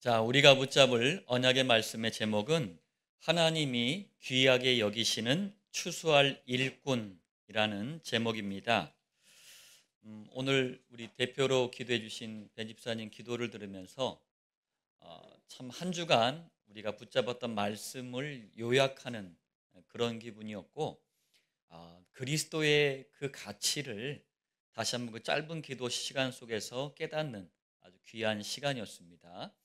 자, 우리가 붙잡을 언약의 말씀의 제목은 하나님이 귀하게 여기시는 추수할 일꾼이라는 제목입니다. 오늘 우리 대표로 기도해 주신 배 집사님 기도를 들으면서 참 한 주간 우리가 붙잡았던 말씀을 요약하는 그런 기분이었고, 그리스도의 그 가치를 다시 한번 그 짧은 기도 시간 속에서 깨닫는 아주 귀한 시간이었습니다.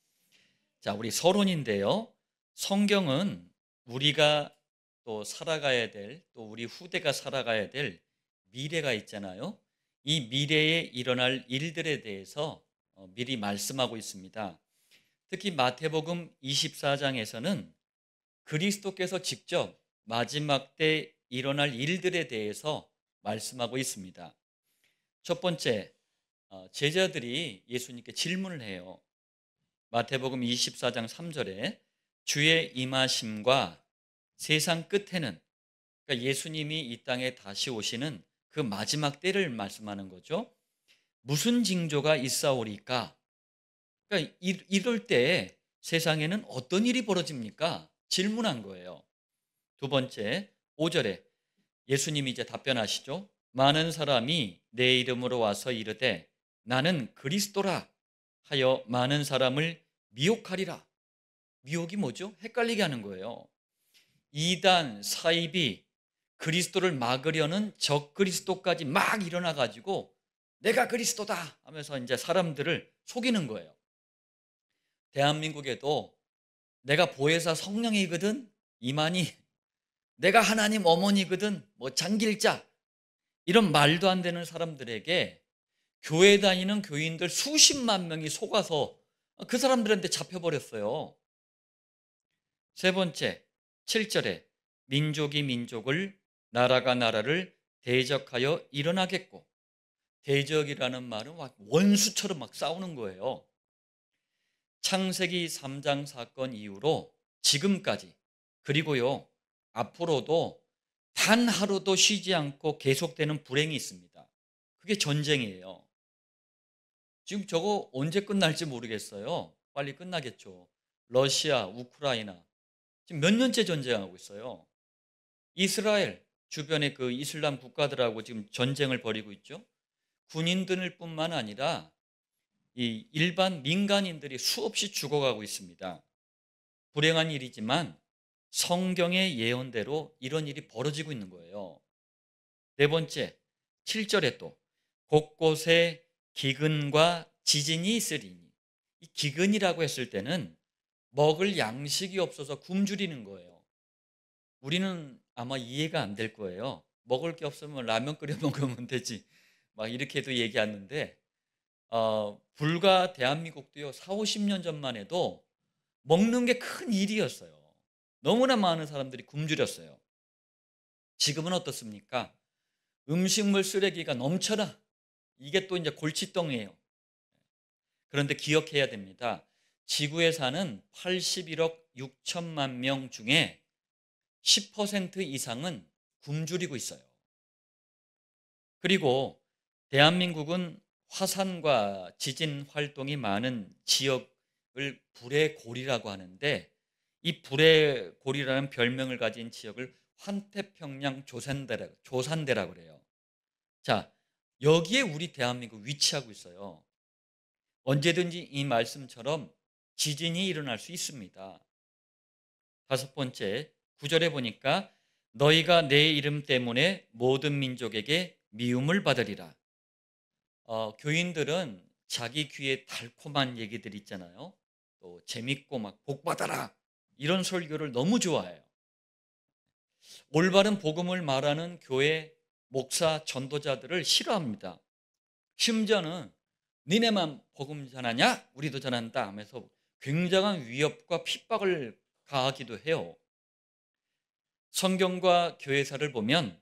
자, 우리 서론인데요. 성경은 우리가 또 살아가야 될, 또 우리 후대가 살아가야 될 미래가 있잖아요. 이 미래에 일어날 일들에 대해서 미리 말씀하고 있습니다. 특히 마태복음 24장에서는 그리스도께서 직접 마지막 때 일어날 일들에 대해서 말씀하고 있습니다. 첫 번째, 제자들이 예수님께 질문을 해요. 마태복음 24장 3절에 주의 임하심과 세상 끝에는, 그러니까 예수님이 이 땅에 다시 오시는 그 마지막 때를 말씀하는 거죠. 무슨 징조가 있사오리까? 그러니까 이럴 때 세상에는 어떤 일이 벌어집니까? 질문한 거예요. 두 번째, 5절에 예수님이 이제 답변하시죠. 많은 사람이 내 이름으로 와서 이르되 나는 그리스도라 하여 많은 사람을 미혹하리라. 미혹이 뭐죠? 헷갈리게 하는 거예요. 이단, 사입이 그리스도를 막으려는 적 그리스도까지 막 일어나 가지고 내가 그리스도다 하면서 이제 사람들을 속이는 거예요. 대한민국에도 내가 보혜사 성령이거든, 이만희, 내가 하나님 어머니거든, 뭐 장길자, 이런 말도 안 되는 사람들에게 교회 다니는 교인들 수십만 명이 속아서 그 사람들한테 잡혀버렸어요. 세 번째, 7절에 민족이 민족을, 나라가 나라를 대적하여 일어나겠고, 대적이라는 말은 막 원수처럼 막 싸우는 거예요. 창세기 3장 사건 이후로 지금까지, 그리고요 앞으로도 단 하루도 쉬지 않고 계속되는 불행이 있습니다. 그게 전쟁이에요. 지금 저거 언제 끝날지 모르겠어요. 빨리 끝나겠죠. 러시아, 우크라이나 지금 몇 년째 전쟁하고 있어요. 이스라엘 주변의 그 이슬람 국가들하고 지금 전쟁을 벌이고 있죠. 군인들 뿐만 아니라 이 일반 민간인들이 수없이 죽어가고 있습니다. 불행한 일이지만 성경의 예언대로 이런 일이 벌어지고 있는 거예요. 네 번째, 7절에 또 곳곳에 기근과 지진이 있으리니, 이 기근이라고 했을 때는 먹을 양식이 없어서 굶주리는 거예요. 우리는 아마 이해가 안 될 거예요. 먹을 게 없으면 라면 끓여 먹으면 되지, 막 이렇게도 얘기하는데, 불과 대한민국도요 4, 50년 전만 해도 먹는 게 큰 일이었어요. 너무나 많은 사람들이 굶주렸어요. 지금은 어떻습니까? 음식물 쓰레기가 넘쳐나. 이게 또 이제 골칫덩이에요. 그런데 기억해야 됩니다. 지구에 사는 81억 6천만 명 중에 10% 이상은 굶주리고 있어요. 그리고 대한민국은 화산과 지진 활동이 많은 지역을 불의 고리라고 하는데, 이 불의 고리라는 별명을 가진 지역을 환태평양 조산대라고 그래요. 자, 여기에 우리 대한민국 위치하고 있어요. 언제든지 이 말씀처럼 지진이 일어날 수 있습니다. 다섯 번째, 9절에 보니까 너희가 내 이름 때문에 모든 민족에게 미움을 받으리라. 교인들은 자기 귀에 달콤한 얘기들 있잖아요. 또 재밌고 막 복 받아라, 이런 설교를 너무 좋아해요. 올바른 복음을 말하는 교회 목사 전도자들을 싫어합니다. 심지어는 니네만 복음 전하냐? 우리도 전한다 하면서 굉장한 위협과 핍박을 가하기도 해요. 성경과 교회사를 보면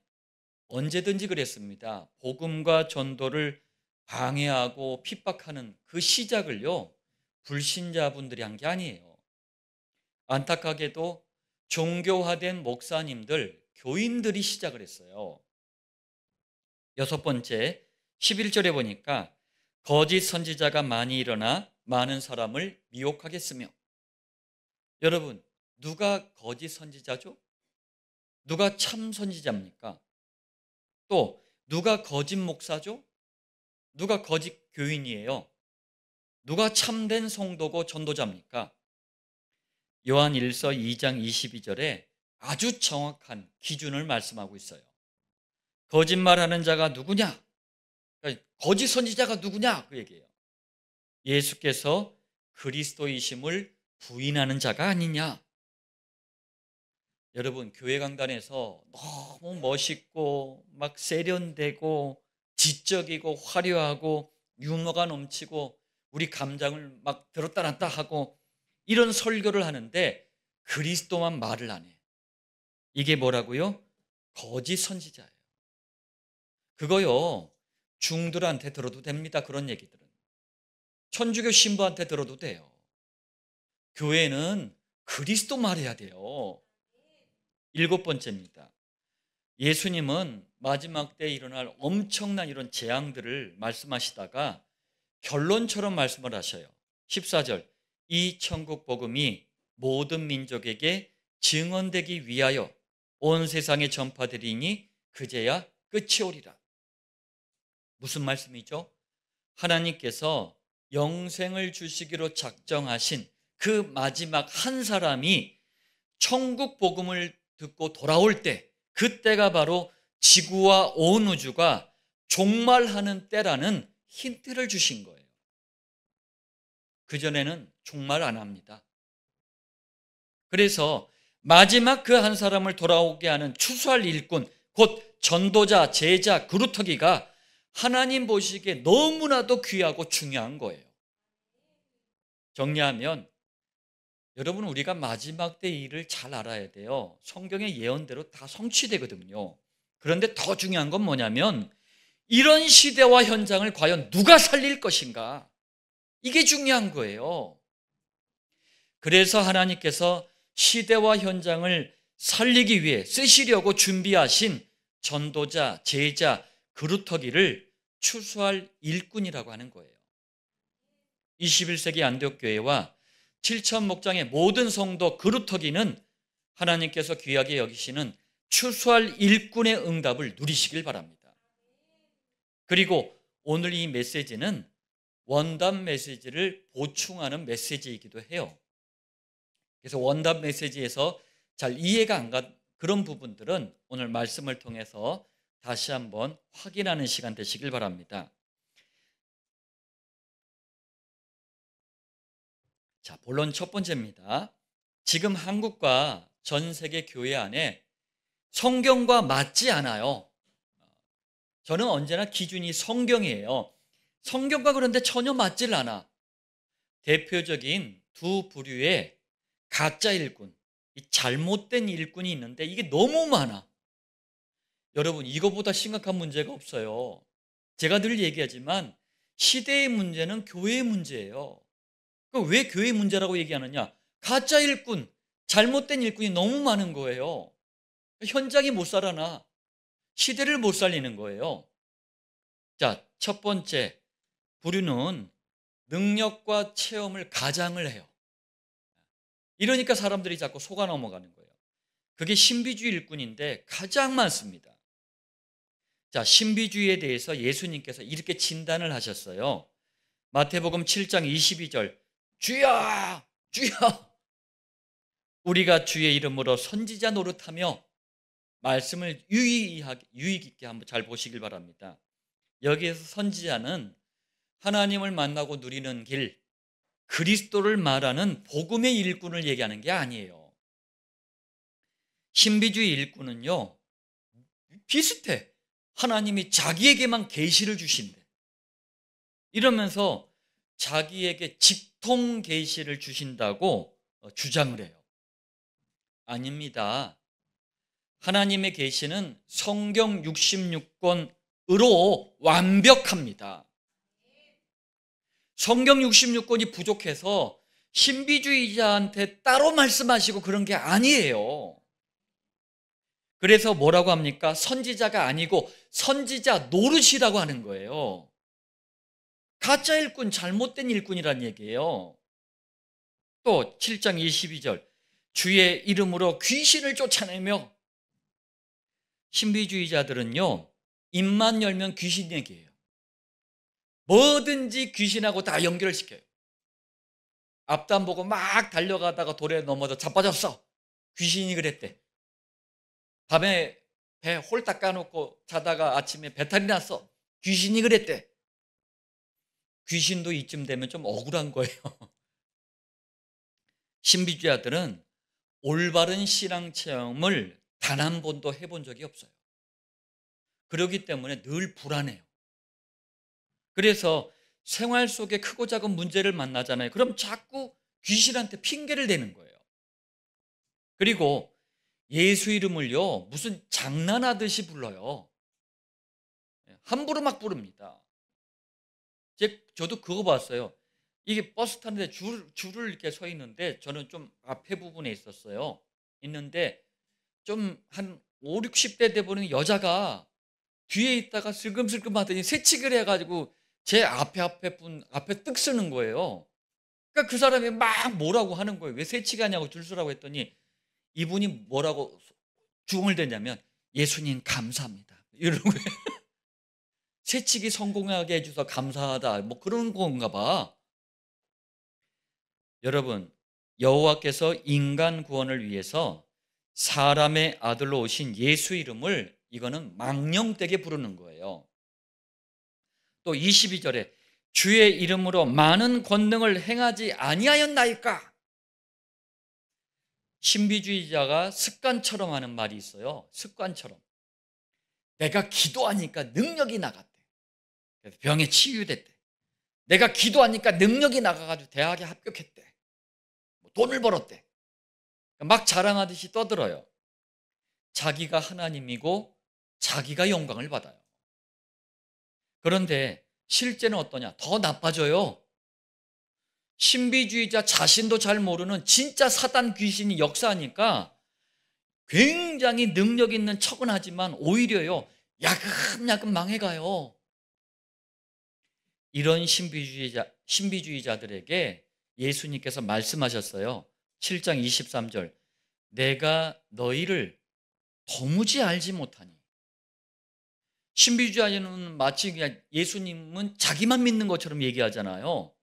언제든지 그랬습니다. 복음과 전도를 방해하고 핍박하는 그 시작을요 불신자분들이 한 게 아니에요. 안타깝게도 종교화된 목사님들, 교인들이 시작을 했어요. 여섯 번째, 11절에 보니까 거짓 선지자가 많이 일어나 많은 사람을 미혹하겠으며. 여러분, 누가 거짓 선지자죠? 누가 참 선지자입니까? 또 누가 거짓 목사죠? 누가 거짓 교인이에요? 누가 참된 성도고 전도자입니까? 요한 1서 2장 22절에 아주 정확한 기준을 말씀하고 있어요. 거짓말하는 자가 누구냐? 그러니까 거짓 선지자가 누구냐? 그 얘기예요. 예수께서 그리스도이심을 부인하는 자가 아니냐? 여러분, 교회 강단에서 너무 멋있고 막 세련되고 지적이고 화려하고 유머가 넘치고 우리 감정을 막 들었다 놨다 하고 이런 설교를 하는데 그리스도만 말을 안 해. 이게 뭐라고요? 거짓 선지자예요. 그거요, 중들한테 들어도 됩니다. 그런 얘기들은. 천주교 신부한테 들어도 돼요. 교회는 그리스도 말해야 돼요. 7번째입니다. 예수님은 마지막 때에 일어날 엄청난 이런 재앙들을 말씀하시다가 결론처럼 말씀을 하셔요. 14절, 이 천국 복음이 모든 민족에게 증언되기 위하여 온 세상에 전파되리니 그제야 끝이 오리라. 무슨 말씀이죠? 하나님께서 영생을 주시기로 작정하신 그 마지막 한 사람이 천국 복음을 듣고 돌아올 때, 그때가 바로 지구와 온 우주가 종말하는 때라는 힌트를 주신 거예요. 그전에는 종말 안 합니다. 그래서 마지막 그 한 사람을 돌아오게 하는 추수할 일꾼, 곧 전도자, 제자, 그루터기가 하나님 보시기에 너무나도 귀하고 중요한 거예요. 정리하면, 여러분, 우리가 마지막 때 일을 잘 알아야 돼요. 성경의 예언대로 다 성취되거든요. 그런데 더 중요한 건 뭐냐면 이런 시대와 현장을 과연 누가 살릴 것인가? 이게 중요한 거예요. 그래서 하나님께서 시대와 현장을 살리기 위해 쓰시려고 준비하신 전도자, 제자, 그루터기를 추수할 일꾼이라고 하는 거예요. 21세기 안디옥교회와 7천 목장의 모든 성도 그루터기는 하나님께서 귀하게 여기시는 추수할 일꾼의 응답을 누리시길 바랍니다. 그리고 오늘 이 메시지는 원답 메시지를 보충하는 메시지이기도 해요. 그래서 원답 메시지에서 잘 이해가 안 간 그런 부분들은 오늘 말씀을 통해서 다시 한번 확인하는 시간 되시길 바랍니다. 자, 본론 첫 번째입니다. 지금 한국과 전 세계 교회 안에 성경과 맞지 않아요. 저는 언제나 기준이 성경이에요. 성경과 그런데 전혀 맞질 않아. 대표적인 두 부류의 가짜 일꾼, 잘못된 일꾼이 있는데 이게 너무 많아. 여러분, 이거보다 심각한 문제가 없어요. 제가 늘 얘기하지만 시대의 문제는 교회의 문제예요. 왜 교회 문제라고 얘기하느냐? 가짜 일꾼, 잘못된 일꾼이 너무 많은 거예요. 현장이 못 살아나. 시대를 못 살리는 거예요. 자, 첫 번째 부류는 능력과 체험을 가장을 해요. 이러니까 사람들이 자꾸 속아 넘어가는 거예요. 그게 신비주의 일꾼인데 가장 많습니다. 자, 신비주의에 대해서 예수님께서 이렇게 진단을 하셨어요. 마태복음 7장 22절, 주여! 주여! 우리가 주의 이름으로 선지자 노릇하며, 말씀을 유의 깊게 한번 잘 보시길 바랍니다. 여기에서 선지자는 하나님을 만나고 누리는 길, 그리스도를 말하는 복음의 일꾼을 얘기하는 게 아니에요. 신비주의 일꾼은요, 비슷해. 하나님이 자기에게만 계시를 주신대. 이러면서 자기에게 직통 계시를 주신다고 주장을 해요. 아닙니다. 하나님의 계시는 성경 66권으로 완벽합니다. 성경 66권이 부족해서 신비주의자한테 따로 말씀하시고 그런 게 아니에요. 그래서 뭐라고 합니까? 선지자가 아니고 선지자 노릇이라고 하는 거예요. 가짜 일꾼, 잘못된 일꾼이란 얘기예요. 또 7장 22절 주의 이름으로 귀신을 쫓아내며, 신비주의자들은요 입만 열면 귀신 얘기예요. 뭐든지 귀신하고 다 연결을 시켜요. 앞도 안 보고 막 달려가다가 돌에 넘어져 자빠졌어. 귀신이 그랬대. 밤에 배 홀딱 까놓고 자다가 아침에 배탈이 났어. 귀신이 그랬대. 귀신도 이쯤 되면 좀 억울한 거예요. 신비주의자들은 올바른 신앙 체험을 단 한 번도 해본 적이 없어요. 그렇기 때문에 늘 불안해요. 그래서 생활 속에 크고 작은 문제를 만나잖아요. 그럼 자꾸 귀신한테 핑계를 대는 거예요. 그리고 예수 이름을요 무슨 장난하듯이 불러요. 함부로 막 부릅니다. 저도 그거 봤어요. 이게 버스 타는데 줄을 이렇게 서 있는데, 저는 좀 앞에 부분에 있는데 좀 한 5, 60대 돼 보는 여자가 뒤에 있다가 슬금슬금 하더니 새치기를 해가지고 제 앞에 뜩 쓰는 거예요. 그러니까 그 사람이 막 뭐라고 하는 거예요. 왜 새치기 하냐고 줄 서라고 했더니 이분이 뭐라고 중을 댔냐면, 예수님 감사합니다 이러는 거예요. 새치기 성공하게 해줘서 감사하다, 뭐 그런 건가 봐. 여러분, 여호와께서 인간 구원을 위해서 사람의 아들로 오신 예수 이름을, 이거는 망령되게 부르는 거예요. 또 22절에 주의 이름으로 많은 권능을 행하지 아니하였나이까. 신비주의자가 습관처럼 하는 말이 있어요. 습관처럼. 내가 기도하니까 능력이 나갔대. 그래서 병에 치유됐대. 내가 기도하니까 능력이 나가가지고 대학에 합격했대. 돈을 벌었대. 막 자랑하듯이 떠들어요. 자기가 하나님이고 자기가 영광을 받아요. 그런데 실제는 어떠냐? 더 나빠져요. 신비주의자 자신도 잘 모르는 진짜 사단 귀신이 역사하니까 굉장히 능력 있는 척은 하지만 오히려요 야금야금 망해가요. 이런 신비주의자들에게 예수님께서 말씀하셨어요. 7장 23절 내가 너희를 도무지 알지 못하니. 신비주의자는 마치 그냥 예수님은 자기만 믿는 것처럼 얘기하잖아요.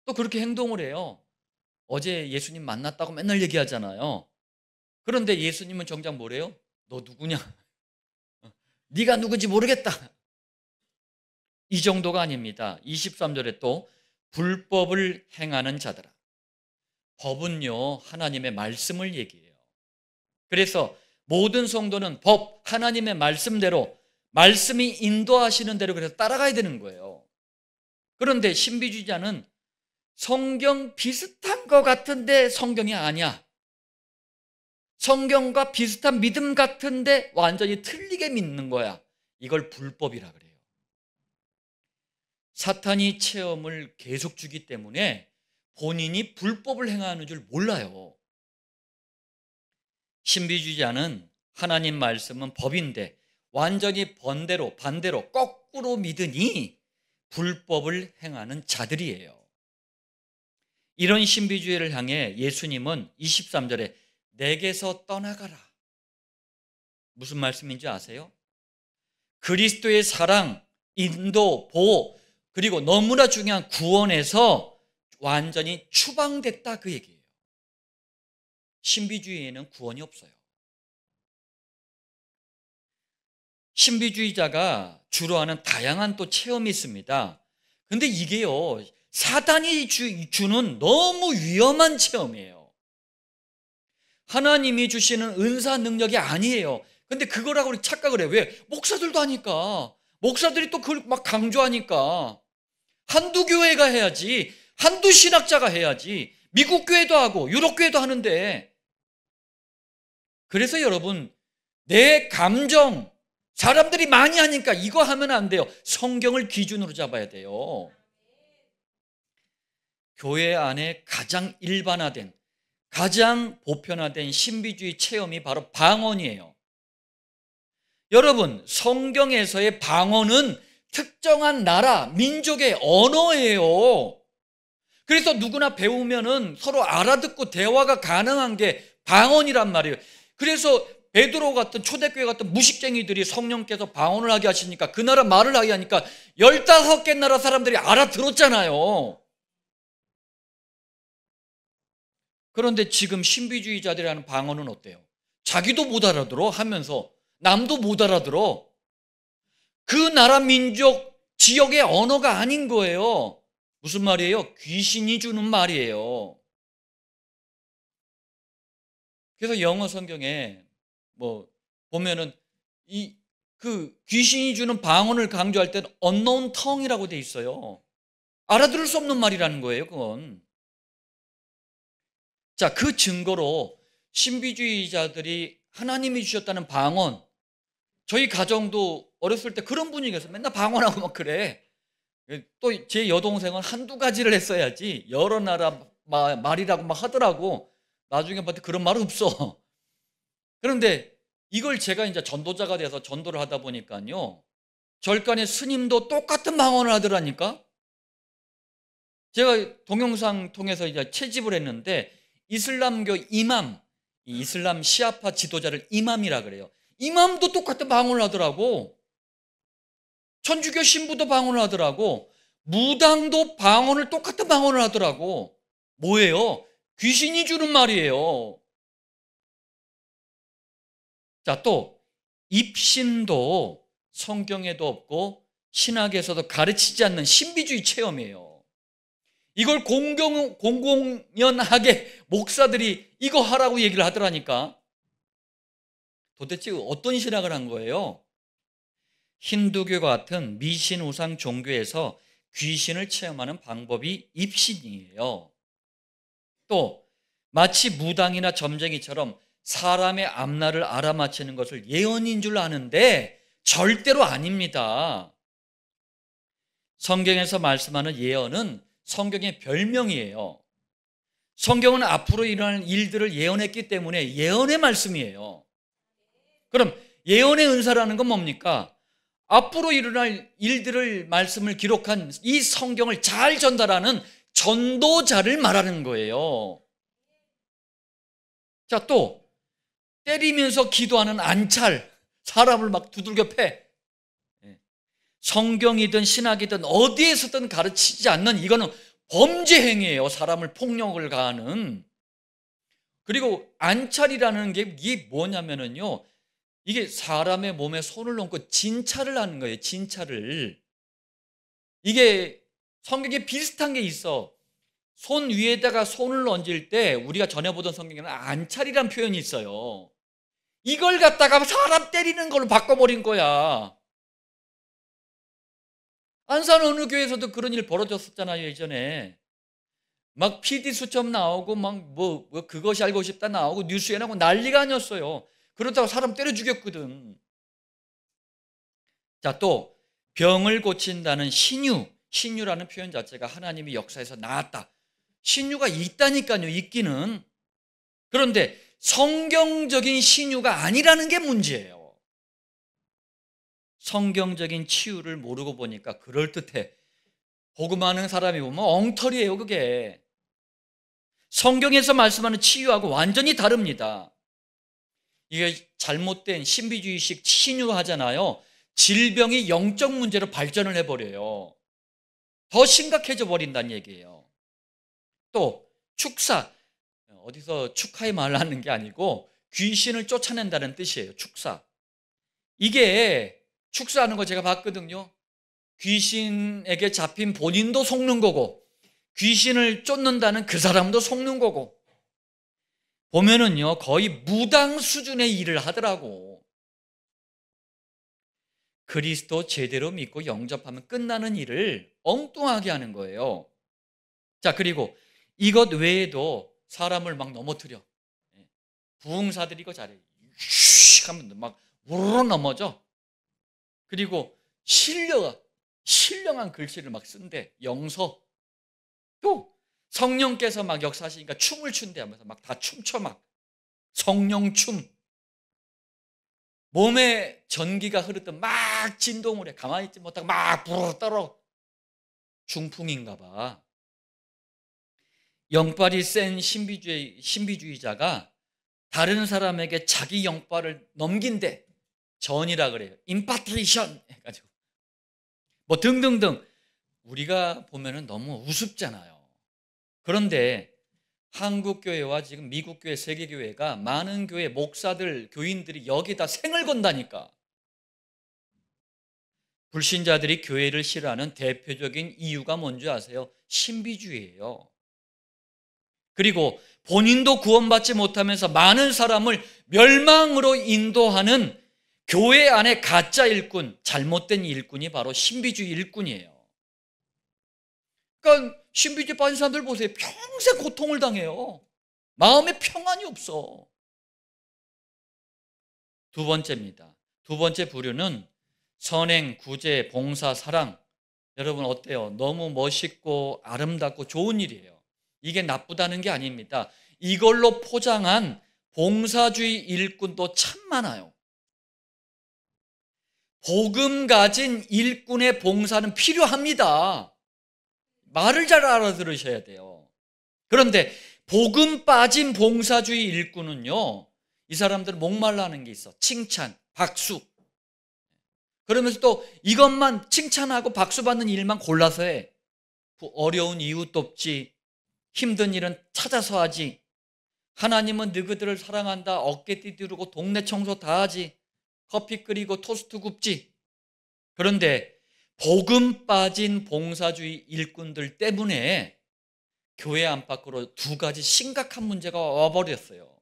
또 그렇게 행동을 해요. 어제 예수님 만났다고 맨날 얘기하잖아요. 그런데 예수님은 정작 뭐래요? 너 누구냐? 네가 누군지 모르겠다. 이 정도가 아닙니다. 23절에 또 불법을 행하는 자들아. 법은요 하나님의 말씀을 얘기해요. 그래서 모든 성도는 법, 하나님의 말씀대로, 말씀이 인도하시는 대로 그래서 따라가야 되는 거예요. 그런데 신비주의자는 성경 비슷한 것 같은데 성경이 아니야. 성경과 비슷한 믿음 같은데 완전히 틀리게 믿는 거야. 이걸 불법이라 그래요. 사탄이 체험을 계속 주기 때문에 본인이 불법을 행하는 줄 몰라요. 신비주의자는 하나님 말씀은 법인데 완전히 반대로 거꾸로 믿으니 불법을 행하는 자들이에요. 이런 신비주의를 향해 예수님은 23절에 내게서 떠나가라. 무슨 말씀인지 아세요? 그리스도의 사랑, 인도, 보호, 그리고 너무나 중요한 구원에서 완전히 추방됐다 그 얘기예요. 신비주의에는 구원이 없어요. 신비주의자가 주로 하는 다양한 또 체험이 있습니다. 근데 이게요 사단이 주는 너무 위험한 체험이에요. 하나님이 주시는 은사 능력이 아니에요. 근데 그거라고 우리 착각을 해요. 왜? 목사들도 하니까. 목사들이 또 그걸 막 강조하니까. 한두 교회가 해야지, 한두 신학자가 해야지. 미국 교회도 하고 유럽 교회도 하는데. 그래서 여러분, 내 감정, 사람들이 많이 하니까 이거 하면 안 돼요. 성경을 기준으로 잡아야 돼요. 교회 안에 가장 일반화된, 가장 보편화된 신비주의 체험이 바로 방언이에요. 여러분, 성경에서의 방언은 특정한 나라, 민족의 언어예요. 그래서 누구나 배우면은 서로 알아듣고 대화가 가능한 게 방언이란 말이에요. 그래서 베드로 같은 초대교회 같은 무식쟁이들이 성령께서 방언을 하게 하시니까 그 나라 말을 하게 하니까 15개 나라 사람들이 알아들었잖아요. 그런데 지금 신비주의자들이 하는 방언은 어때요? 자기도 못 알아들어 하면서 남도 못 알아들어. 그 나라 민족 지역의 언어가 아닌 거예요. 무슨 말이에요? 귀신이 주는 말이에요. 그래서 영어 성경에 뭐 보면은 그 귀신이 주는 방언을 강조할 때는 unknown tongue이라고 돼 있어요. 알아들을 수 없는 말이라는 거예요, 그건. 자, 그 증거로 신비주의자들이 하나님이 주셨다는 방언, 저희 가정도 어렸을 때 그런 분위기에서 맨날 방언하고 막 그래. 또 제 여동생은 한두 가지를 했어야지 여러 나라 말이라고 막 하더라고. 나중에 봤더니 그런 말 없어. 그런데 이걸 제가 이제 전도자가 돼서 전도를 하다 보니까요, 절간의 스님도 똑같은 방언을 하더라니까. 제가 동영상 통해서 이제 채집을 했는데 이슬람교 이맘, 이 이슬람 시아파 지도자를 이맘이라 그래요. 이맘도 똑같은 방언을 하더라고. 천주교 신부도 방언을 하더라고. 무당도 방언을 똑같은 방언을 하더라고. 뭐예요? 귀신이 주는 말이에요. 자, 또 입신도 성경에도 없고 신학에서도 가르치지 않는 신비주의 체험이에요. 이걸 공공연하게 목사들이 이거 하라고 얘기를 하더라니까. 도대체 어떤 신학을 한 거예요? 힌두교 같은 미신 우상 종교에서 귀신을 체험하는 방법이 입신이에요. 또 마치 무당이나 점쟁이처럼 사람의 앞날을 알아맞히는 것을 예언인 줄 아는데 절대로 아닙니다. 성경에서 말씀하는 예언은 성경의 별명이에요. 성경은 앞으로 일어날 일들을 예언했기 때문에 예언의 말씀이에요. 그럼 예언의 은사라는 건 뭡니까? 앞으로 일어날 일들을 말씀을 기록한 이 성경을 잘 전달하는 전도자를 말하는 거예요. 자, 또 때리면서 기도하는 안찰, 사람을 막 두들겨 패. 성경이든 신학이든 어디에서든 가르치지 않는 이거는 범죄 행위예요. 사람을 폭력을 가하는. 그리고 안찰이라는 게 이게 뭐냐면은요, 이게 사람의 몸에 손을 얹고 진찰을 하는 거예요. 진찰을. 이게 성경에 비슷한 게 있어. 손 위에다가 손을 얹을 때 우리가 전에 보던 성경에는 안찰이란 표현이 있어요. 이걸 갖다가 사람 때리는 걸로 바꿔버린 거야. 안산 어느 교회에서도 그런 일 벌어졌었잖아요, 예전에. 막 PD 수첩 나오고 막 그것이 알고 싶다 나오고 뉴스에 나오고 난리가 아니었어요. 그렇다고 사람 때려 죽였거든. 자, 또 병을 고친다는 신유라는 표현 자체가 하나님이 역사에서 나왔다. 신유가 있다니까요, 있기는. 그런데 성경적인 신유가 아니라는 게 문제예요. 성경적인 치유를 모르고 보니까 그럴듯해. 복음하는 사람이 보면 엉터리예요, 그게. 성경에서 말씀하는 치유하고 완전히 다릅니다. 이게 잘못된 신비주의식 신유하잖아요. 질병이 영적 문제로 발전을 해버려요. 더 심각해져 버린다는 얘기예요. 또 축사, 어디서 축하의 말을 하는 게 아니고 귀신을 쫓아낸다는 뜻이에요. 축사. 이게 축사하는 거 제가 봤거든요. 귀신에게 잡힌 본인도 속는 거고 귀신을 쫓는다는 그 사람도 속는 거고, 보면은요 거의 무당 수준의 일을 하더라고. 그리스도 제대로 믿고 영접하면 끝나는 일을 엉뚱하게 하는 거예요. 자, 그리고 이것 외에도 사람을 막 넘어뜨려. 부흥사들이 이거 잘해. 슉 하면 막 우르르 넘어져. 그리고 신령한 글씨를 막 쓴대. 영서. 또 성령께서 막 역사하시니까 춤을 춘대 하면서 막 다 춤춰 막. 성령춤. 몸에 전기가 흐르듯 막 진동을 해. 가만히 있지 못하고 막 부르르 떨어. 중풍인가 봐. 영빨이 센 신비주의자가 다른 사람에게 자기 영빨을 넘긴대. 전이라 그래요. 임파트레이션 해가지고 뭐 등등등. 우리가 보면은 너무 우습잖아요. 그런데 한국 교회와 지금 미국 교회, 세계 교회가 많은 교회 목사들, 교인들이 여기다 생을 건다니까. 불신자들이 교회를 싫어하는 대표적인 이유가 뭔지 아세요? 신비주의예요. 그리고 본인도 구원받지 못하면서 많은 사람을 멸망으로 인도하는 교회 안에 가짜 일꾼, 잘못된 일꾼이 바로 신비주의 일꾼이에요. 그러니까 신비주의 빠진 사람들 보세요. 평생 고통을 당해요. 마음에 평안이 없어. 두 번째입니다. 두 번째 부류는 선행, 구제, 봉사, 사랑. 여러분 어때요? 너무 멋있고 아름답고 좋은 일이에요. 이게 나쁘다는 게 아닙니다. 이걸로 포장한 봉사주의 일꾼도 참 많아요. 복음 가진 일꾼의 봉사는 필요합니다. 말을 잘 알아들으셔야 돼요. 그런데 복음 빠진 봉사주의 일꾼은요, 이 사람들은 목말라 하는 게 있어. 칭찬, 박수. 그러면서 또 이것만 칭찬하고 박수 받는 일만 골라서 해. 어려운 이웃 돕지, 힘든 일은 찾아서 하지, 하나님은 너희들을 사랑한다, 어깨 띠두르고 동네 청소 다 하지, 커피 끓이고 토스트 굽지. 그런데 복음 빠진 봉사주의 일꾼들 때문에 교회 안팎으로 두 가지 심각한 문제가 와버렸어요.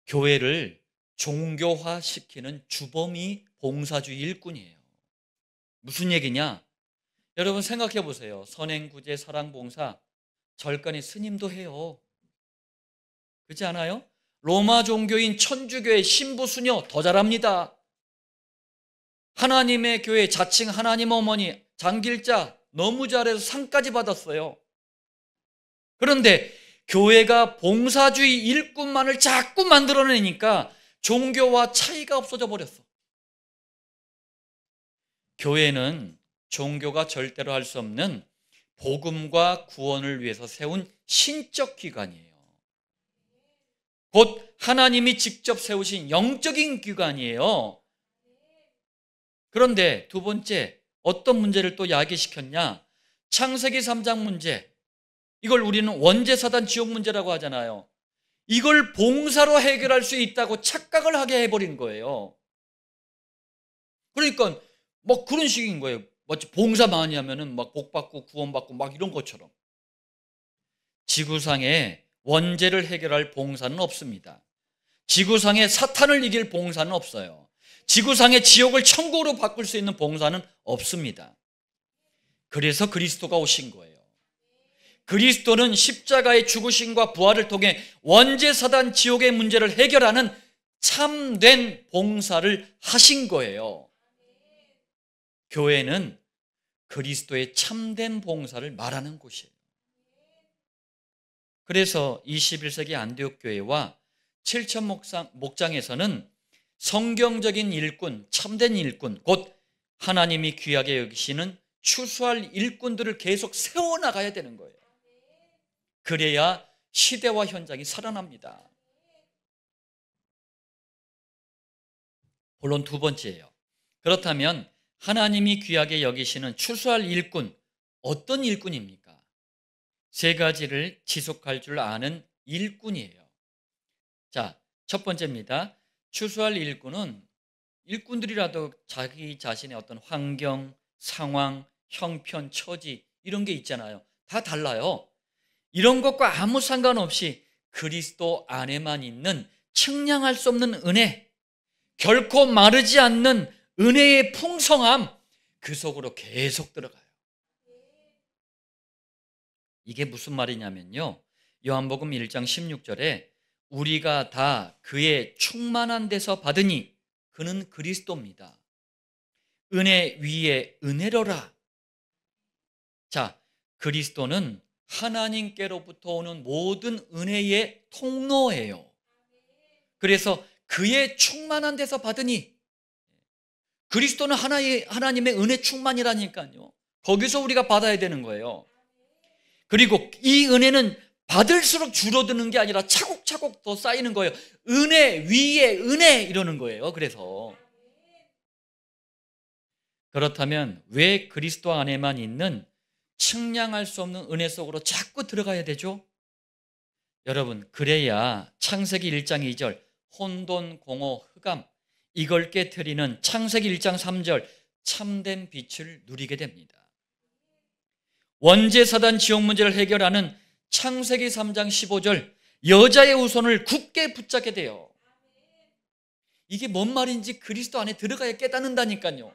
교회를 종교화시키는 주범이 봉사주의 일꾼이에요. 무슨 얘기냐? 여러분 생각해 보세요. 선행구제, 사랑봉사, 절간에 스님도 해요. 그렇지 않아요? 로마 종교인 천주교의 신부 수녀 더 잘합니다. 하나님의 교회 자칭 하나님 어머니 장길자 너무 잘해서 상까지 받았어요. 그런데 교회가 봉사주의 일꾼만을 자꾸 만들어내니까 종교와 차이가 없어져 버렸어. 교회는 종교가 절대로 할 수 없는 복음과 구원을 위해서 세운 신적 기관이에요. 곧 하나님이 직접 세우신 영적인 기관이에요. 그런데 두 번째, 어떤 문제를 또 야기시켰냐? 창세기 3장 문제. 이걸 우리는 원죄사단 지옥 문제라고 하잖아요. 이걸 봉사로 해결할 수 있다고 착각을 하게 해버린 거예요. 그러니까 뭐 그런 식인 거예요. 마치 봉사 많이 하면은 막 복받고 구원받고 막 이런 것처럼. 지구상에 원죄를 해결할 봉사는 없습니다. 지구상에 사탄을 이길 봉사는 없어요. 지구상의 지옥을 천국으로 바꿀 수 있는 봉사는 없습니다. 그래서 그리스도가 오신 거예요. 그리스도는 십자가의 죽으심과 부활을 통해 원죄사단 지옥의 문제를 해결하는 참된 봉사를 하신 거예요. 교회는 그리스도의 참된 봉사를 말하는 곳이에요. 그래서 21세기 안디옥 교회와 7천 목장에서는 성경적인 일꾼, 참된 일꾼, 곧 하나님이 귀하게 여기시는 추수할 일꾼들을 계속 세워나가야 되는 거예요. 그래야 시대와 현장이 살아납니다. 본론 두 번째예요. 그렇다면 하나님이 귀하게 여기시는 추수할 일꾼, 어떤 일꾼입니까? 세 가지를 지속할 줄 아는 일꾼이에요. 자, 첫 번째입니다. 추수할 일꾼은 일꾼들이라도 자기 자신의 어떤 환경, 상황, 형편, 처지 이런 게 있잖아요. 다 달라요. 이런 것과 아무 상관없이 그리스도 안에만 있는 측량할 수 없는 은혜, 결코 마르지 않는 은혜의 풍성함, 그 속으로 계속 들어가요. 이게 무슨 말이냐면요, 요한복음 1장 16절에 우리가 다 그의 충만한 데서 받으니 그는 그리스도입니다. 은혜 위에 은혜로라. 자, 그리스도는 하나님께로부터 오는 모든 은혜의 통로예요. 그래서 그의 충만한 데서 받으니. 그리스도는 하나님의 은혜 충만이라니까요. 거기서 우리가 받아야 되는 거예요. 그리고 이 은혜는 받을수록 줄어드는 게 아니라 차곡차곡 더 쌓이는 거예요. 은혜 위에 은혜 이러는 거예요. 그래서 그렇다면 왜 그리스도 안에만 있는 측량할 수 없는 은혜 속으로 자꾸 들어가야 되죠? 여러분, 그래야 창세기 1장 2절 혼돈, 공허, 흑암 이걸 깨트리는 창세기 1장 3절 참된 빛을 누리게 됩니다. 원죄 사단 지옥 문제를 해결하는 창세기 3장 15절 여자의 후손을 굳게 붙잡게 돼요. 이게 뭔 말인지 그리스도 안에 들어가야 깨닫는다니까요.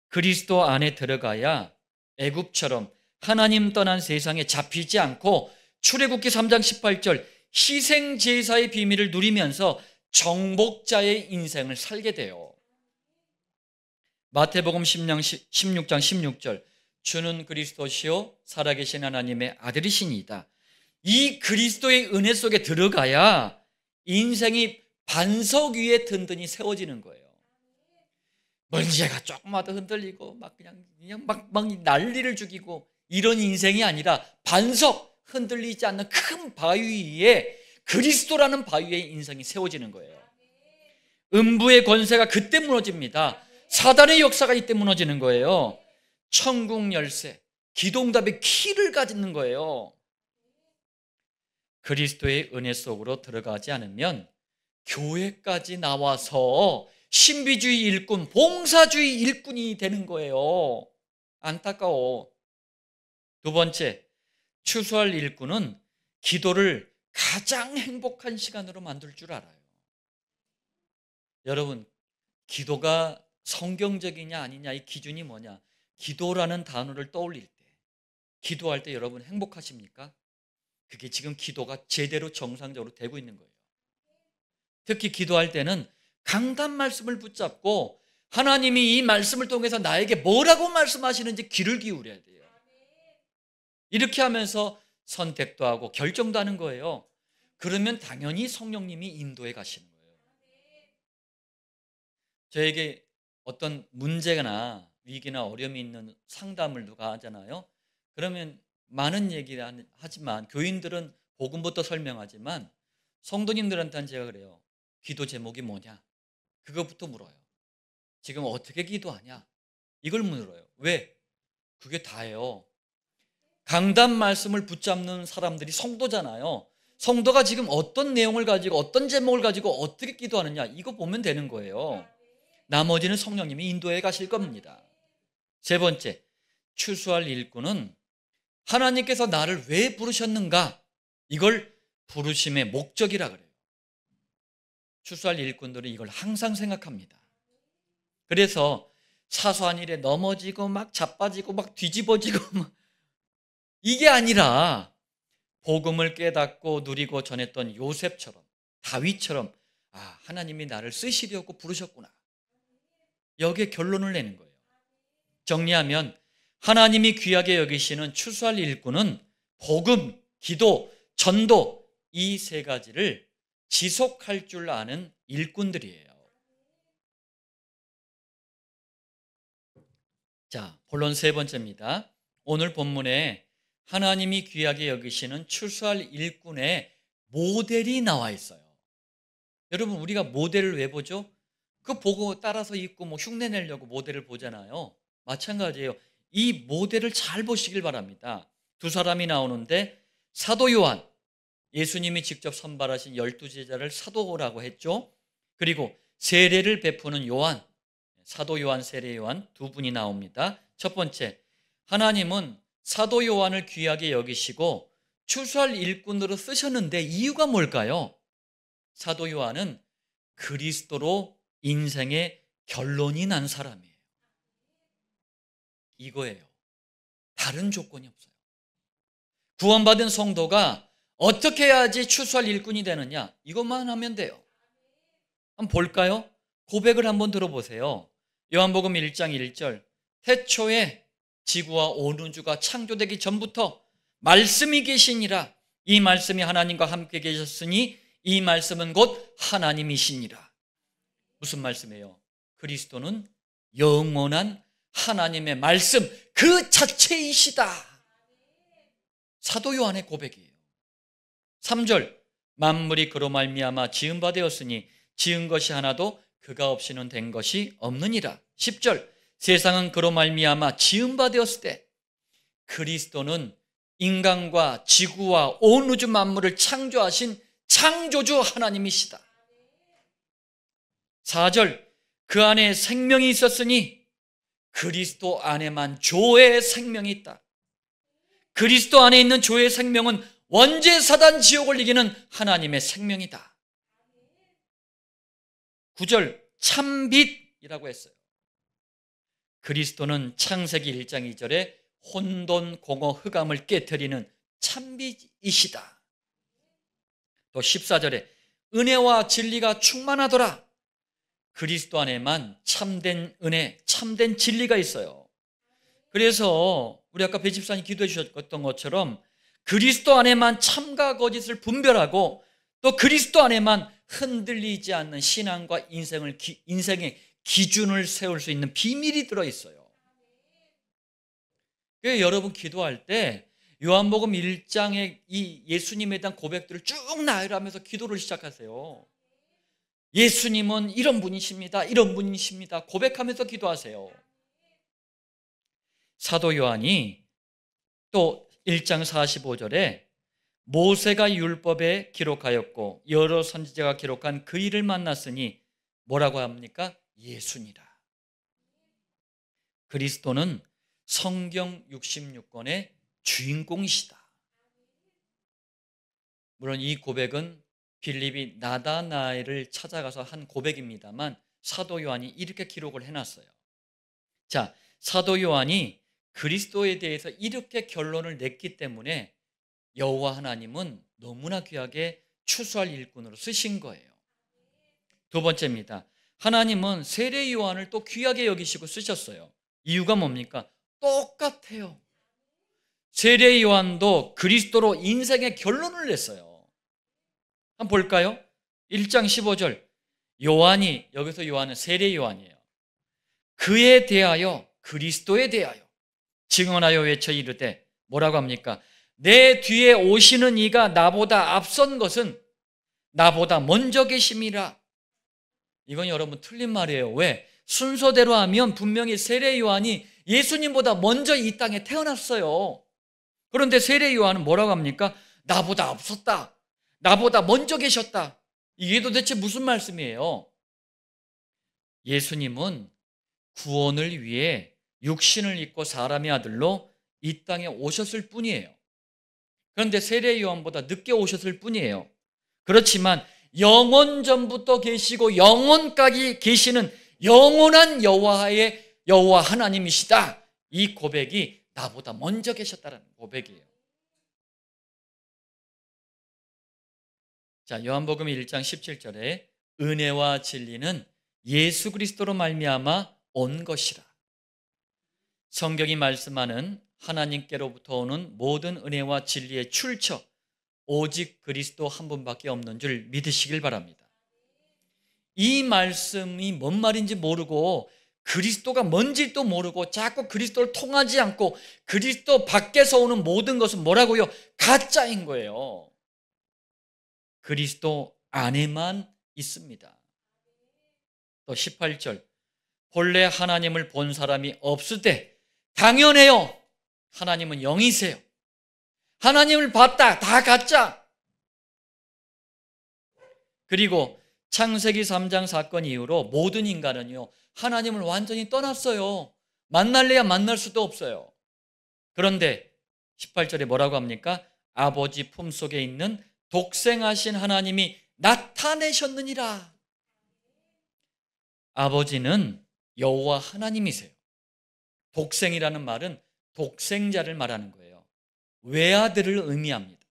그리스도 안에 들어가야 애굽처럼 하나님 떠난 세상에 잡히지 않고 출애굽기 3장 18절 희생제사의 비밀을 누리면서 정복자의 인생을 살게 돼요. 마태복음 16장 16절 주는 그리스도시요 살아계신 하나님의 아들이시니이다. 이 그리스도의 은혜 속에 들어가야 인생이 반석 위에 든든히 세워지는 거예요. 문제가 조금마다 흔들리고 그냥 난리를 죽이고 이런 인생이 아니라 반석 흔들리지 않는 큰 바위 위에 그리스도라는 바위에 인생이 세워지는 거예요. 음부의 권세가 그때 무너집니다. 사단의 역사가 이때 무너지는 거예요. 천국 열쇠, 기도응답의 키를 가지는 거예요. 그리스도의 은혜 속으로 들어가지 않으면 교회까지 나와서 신비주의 일꾼, 봉사주의 일꾼이 되는 거예요. 안타까워. 두 번째, 추수할 일꾼은 기도를 가장 행복한 시간으로 만들 줄 알아요. 여러분, 기도가 성경적이냐 아니냐 이 기준이 뭐냐? 기도라는 단어를 떠올릴 때, 기도할 때 여러분 행복하십니까? 그게 지금 기도가 제대로 정상적으로 되고 있는 거예요. 특히 기도할 때는 강단 말씀을 붙잡고 하나님이 이 말씀을 통해서 나에게 뭐라고 말씀하시는지 귀를 기울여야 돼요. 이렇게 하면서 선택도 하고 결정도 하는 거예요. 그러면 당연히 성령님이 인도해 가시는 거예요. 저에게 어떤 문제나 위기나 어려움이 있는 상담을 누가 하잖아요. 그러면 많은 얘기를 하지만 교인들은 복음부터 설명하지만 성도님들한테는 제가 그래요. 기도 제목이 뭐냐? 그것부터 물어요. 지금 어떻게 기도하냐? 이걸 물어요. 왜? 그게 다예요. 강단 말씀을 붙잡는 사람들이 성도잖아요. 성도가 지금 어떤 내용을 가지고 어떤 제목을 가지고 어떻게 기도하느냐 이거 보면 되는 거예요. 나머지는 성령님이 인도해 가실 겁니다. 세 번째, 추수할 일꾼은 하나님께서 나를 왜 부르셨는가? 이걸 부르심의 목적이라 그래요. 추수할 일꾼들은 이걸 항상 생각합니다. 그래서 사소한 일에 넘어지고 자빠지고 뒤집어지고 이게 아니라 복음을 깨닫고 누리고 전했던 요셉처럼 다윗처럼 하나님이 나를 쓰시려고 부르셨구나. 여기에 결론을 내는 거예요. 정리하면 하나님이 귀하게 여기시는 추수할 일꾼은 복음, 기도, 전도 이 세 가지를 지속할 줄 아는 일꾼들이에요. 자, 본론 세 번째입니다. 오늘 본문에 하나님이 귀하게 여기시는 추수할 일꾼의 모델이 나와 있어요. 여러분, 우리가 모델을 왜 보죠? 그거 보고 따라서 입고 흉내 내려고 모델을 보잖아요. 마찬가지예요. 이 모델을 잘 보시길 바랍니다. 두 사람이 나오는데 사도 요한, 예수님이 직접 선발하신 12제자를 사도라고 했죠. 그리고 세례를 베푸는 요한, 사도 요한, 세례 요한 두 분이 나옵니다. 첫 번째, 하나님은 사도 요한을 귀하게 여기시고 추수할 일꾼으로 쓰셨는데 이유가 뭘까요? 사도 요한은 그리스도로 인생의 결론이 난 사람이에요. 이거예요. 다른 조건이 없어요. 구원받은 성도가 어떻게 해야지 추수할 일꾼이 되느냐? 이것만 하면 돼요. 한번 볼까요? 고백을 한번 들어보세요. 요한복음 1장 1절 태초에 지구와 온 우주가 창조되기 전부터 말씀이 계시니라. 이 말씀이 하나님과 함께 계셨으니 이 말씀은 곧 하나님이시니라. 무슨 말씀이에요? 그리스도는 영원한 하나님의 말씀 그 자체이시다. 사도 요한의 고백이에요. 3절, 만물이 그로 말미암아 지은 바 되었으니 지은 것이 하나도 그가 없이는 된 것이 없느니라. 10절, 세상은 그로 말미암아 지은 바 되었을 때 그리스도는 인간과 지구와 온 우주 만물을 창조하신 창조주 하나님이시다. 4절, 그 안에 생명이 있었으니 그리스도 안에만 조의 생명이 있다. 그리스도 안에 있는 조의 생명은 원죄 사단 지옥을 이기는 하나님의 생명이다. 9절, 참빛이라고 했어요. 그리스도는 창세기 1장 2절에 혼돈, 공허, 흑암을 깨트리는 참빛이시다. 또 14절에 은혜와 진리가 충만하더라. 그리스도 안에만 참된 은혜, 참된 진리가 있어요. 그래서 우리 아까 배 집사님 기도해 주셨던 것처럼 그리스도 안에만 참과 거짓을 분별하고 또 그리스도 안에만 흔들리지 않는 신앙과 인생의 기준을 세울 수 있는 비밀이 들어있어요. 여러분 기도할 때 요한복음 1장의 이 예수님에 대한 고백들을 쭉 나열하면서 기도를 시작하세요. 예수님은 이런 분이십니다. 이런 분이십니다. 고백하면서 기도하세요. 사도 요한이 또 1장 45절에 모세가 율법에 기록하였고 여러 선지자가 기록한 그 일을 만났으니 뭐라고 합니까? 예수니라. 그리스도는 성경 66권의 주인공이시다. 물론 이 고백은 빌립이 나다나엘을 찾아가서 한 고백입니다만 사도 요한이 이렇게 기록을 해놨어요. 자, 사도 요한이 그리스도에 대해서 이렇게 결론을 냈기 때문에 여호와 하나님은 너무나 귀하게 추수할 일꾼으로 쓰신 거예요. 두 번째입니다. 하나님은 세례 요한을 또 귀하게 여기시고 쓰셨어요. 이유가 뭡니까? 똑같아요. 세례 요한도 그리스도로 인생의 결론을 냈어요. 한번 볼까요? 1장 15절, 요한이, 여기서 요한은 세례 요한이에요. 그에 대하여, 그리스도에 대하여 증언하여 외쳐 이르되, 뭐라고 합니까? 내 뒤에 오시는 이가 나보다 앞선 것은 나보다 먼저 계심이라. 이건 여러분 틀린 말이에요. 왜? 순서대로 하면 분명히 세례 요한이 예수님보다 먼저 이 땅에 태어났어요. 그런데 세례 요한은 뭐라고 합니까? 나보다 앞섰다. 나보다 먼저 계셨다. 이게 도대체 무슨 말씀이에요? 예수님은 구원을 위해 육신을 입고 사람의 아들로 이 땅에 오셨을 뿐이에요. 그런데 세례 요한보다 늦게 오셨을 뿐이에요. 그렇지만 영원 전부터 계시고 영원까지 계시는 영원한 여호와 하나님이시다. 이 고백이 나보다 먼저 계셨다는 고백이에요. 자, 요한복음 1장 17절에 은혜와 진리는 예수 그리스도로 말미암아 온 것이라. 성경이 말씀하는 하나님께로부터 오는 모든 은혜와 진리의 출처, 오직 그리스도 한 분밖에 없는 줄 믿으시길 바랍니다. 이 말씀이 뭔 말인지 모르고 그리스도가 뭔지도 모르고 자꾸 그리스도를 통하지 않고 그리스도 밖에서 오는 모든 것은 뭐라고요? 가짜인 거예요. 그리스도 안에만 있습니다. 또 18절, 본래 하나님을 본 사람이 없을 때 당연해요. 하나님은 영이세요. 하나님을 봤다. 다 가짜. 그리고 창세기 3장 사건 이후로 모든 인간은요, 하나님을 완전히 떠났어요. 만날래야 만날 수도 없어요. 그런데 18절에 뭐라고 합니까? 아버지 품속에 있는 독생하신 하나님이 나타내셨느니라. 아버지는 여호와 하나님이세요. 독생이라는 말은 독생자를 말하는 거예요. 외아들을 의미합니다.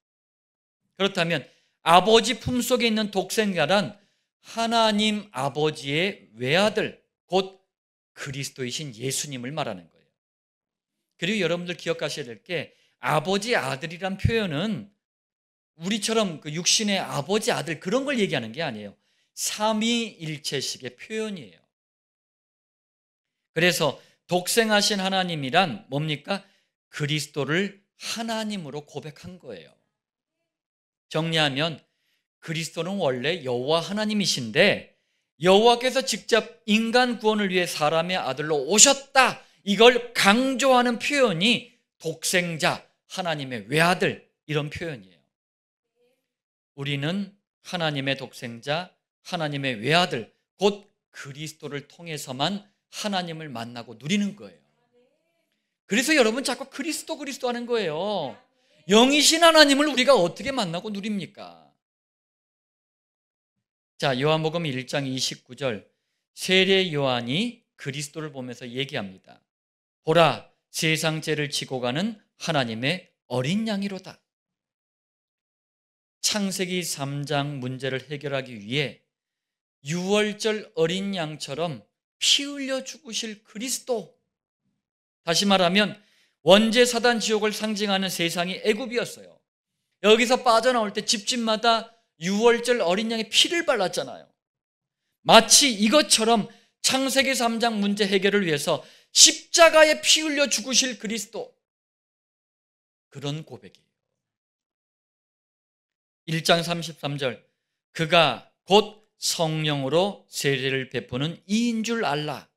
그렇다면 아버지 품속에 있는 독생자란 하나님 아버지의 외아들, 곧 그리스도이신 예수님을 말하는 거예요. 그리고 여러분들 기억하셔야 될 게 아버지 아들이란 표현은 우리처럼 그 육신의 아버지, 아들 그런 걸 얘기하는 게 아니에요. 삼위일체식의 표현이에요. 그래서 독생하신 하나님이란 뭡니까? 그리스도를 하나님으로 고백한 거예요. 정리하면 그리스도는 원래 여호와 하나님이신데 여호와께서 직접 인간 구원을 위해 사람의 아들로 오셨다. 이걸 강조하는 표현이 독생자, 하나님의 외아들 이런 표현이에요. 우리는 하나님의 독생자, 하나님의 외아들, 곧 그리스도를 통해서만 하나님을 만나고 누리는 거예요. 그래서 여러분 자꾸 그리스도 하는 거예요. 영이신 하나님을 우리가 어떻게 만나고 누립니까? 자, 요한복음 1장 29절 세례 요한이 그리스도를 보면서 얘기합니다. 보라, 세상 죄를 지고 가는 하나님의 어린 양이로다. 창세기 3장 문제를 해결하기 위해 유월절 어린 양처럼 피 흘려 죽으실 그리스도. 다시 말하면 원죄 사단 지옥을 상징하는 세상이 애굽이었어요. 여기서 빠져나올 때 집집마다 유월절 어린 양의 피를 발랐잖아요. 마치 이것처럼 창세기 3장 문제 해결을 위해서 십자가에 피 흘려 죽으실 그리스도. 그런 고백이에요. 1장 33절 그가 곧 성령으로 세례를 베푸는 이인 줄 알라.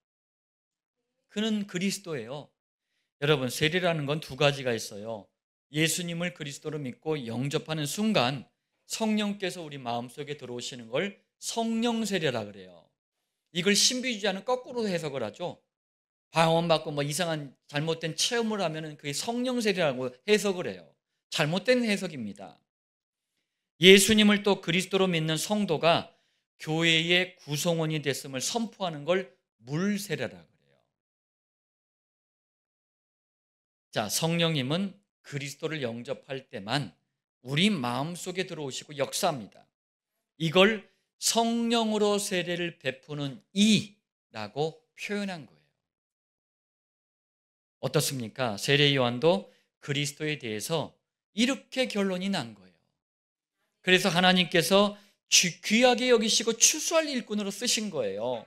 그는 그리스도예요. 여러분, 세례라는 건 두 가지가 있어요. 예수님을 그리스도로 믿고 영접하는 순간 성령께서 우리 마음속에 들어오시는 걸 성령 세례라 그래요. 이걸 신비주의자는 거꾸로 해석을 하죠. 방언받고 뭐 이상한 잘못된 체험을 하면 그게 성령 세례라고 해석을 해요. 잘못된 해석입니다. 예수님을 또 그리스도로 믿는 성도가 교회의 구성원이 됐음을 선포하는 걸 물세례라 그래요. 자, 성령님은 그리스도를 영접할 때만 우리 마음속에 들어오시고 역사합니다. 이걸 성령으로 세례를 베푸는 이라고 표현한 거예요. 어떻습니까? 세례 요한도 그리스도에 대해서 이렇게 결론이 난 거예요. 그래서 하나님께서 귀하게 여기시고 추수할 일꾼으로 쓰신 거예요.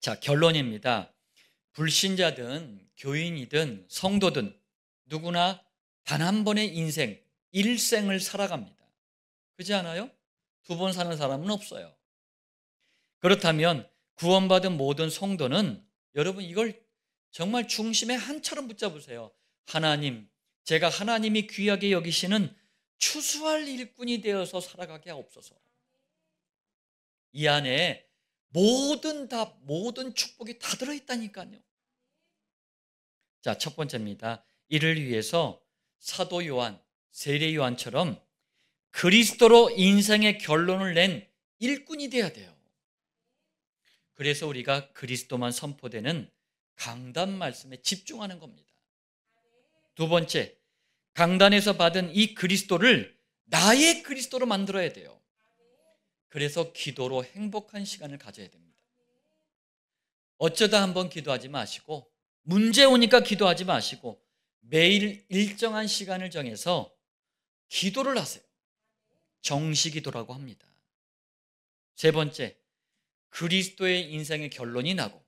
자, 결론입니다. 불신자든 교인이든 성도든 누구나 단 한 번의 인생, 일생을 살아갑니다. 그렇지 않아요? 두 번 사는 사람은 없어요. 그렇다면 구원받은 모든 성도는 여러분 이걸 정말 중심에 한처럼 붙잡으세요. 하나님, 제가 하나님이 귀하게 여기시는 추수할 일꾼이 되어서 살아가게 하옵소서. 이 안에 모든 축복이 다 들어있다니까요. 자, 첫 번째입니다. 이를 위해서 사도 요한, 세례 요한처럼 그리스도로 인생의 결론을 낸 일꾼이 돼야 돼요. 그래서 우리가 그리스도만 선포되는 강단 말씀에 집중하는 겁니다. 두 번째, 강단에서 받은 이 그리스도를 나의 그리스도로 만들어야 돼요. 그래서 기도로 행복한 시간을 가져야 됩니다. 어쩌다 한번 기도하지 마시고 문제 오니까 기도하지 마시고 매일 일정한 시간을 정해서 기도를 하세요. 정시기도라고 합니다. 세 번째, 그리스도의 인생의 결론이 나고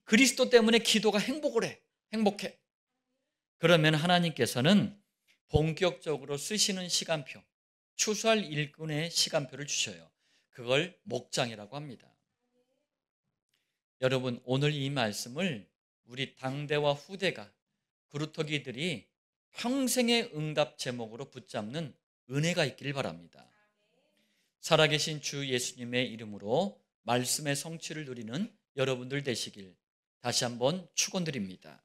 그리스도 때문에 기도가 행복해. 그러면 하나님께서는 본격적으로 쓰시는 시간표, 추수할 일꾼의 시간표를 주셔요. 그걸 목장이라고 합니다. 여러분, 오늘 이 말씀을 우리 당대와 후대가 그루터기들이 평생의 응답 제목으로 붙잡는 은혜가 있길 바랍니다. 살아계신 주 예수님의 이름으로 말씀의 성취를 누리는 여러분들 되시길 다시 한번 축원드립니다.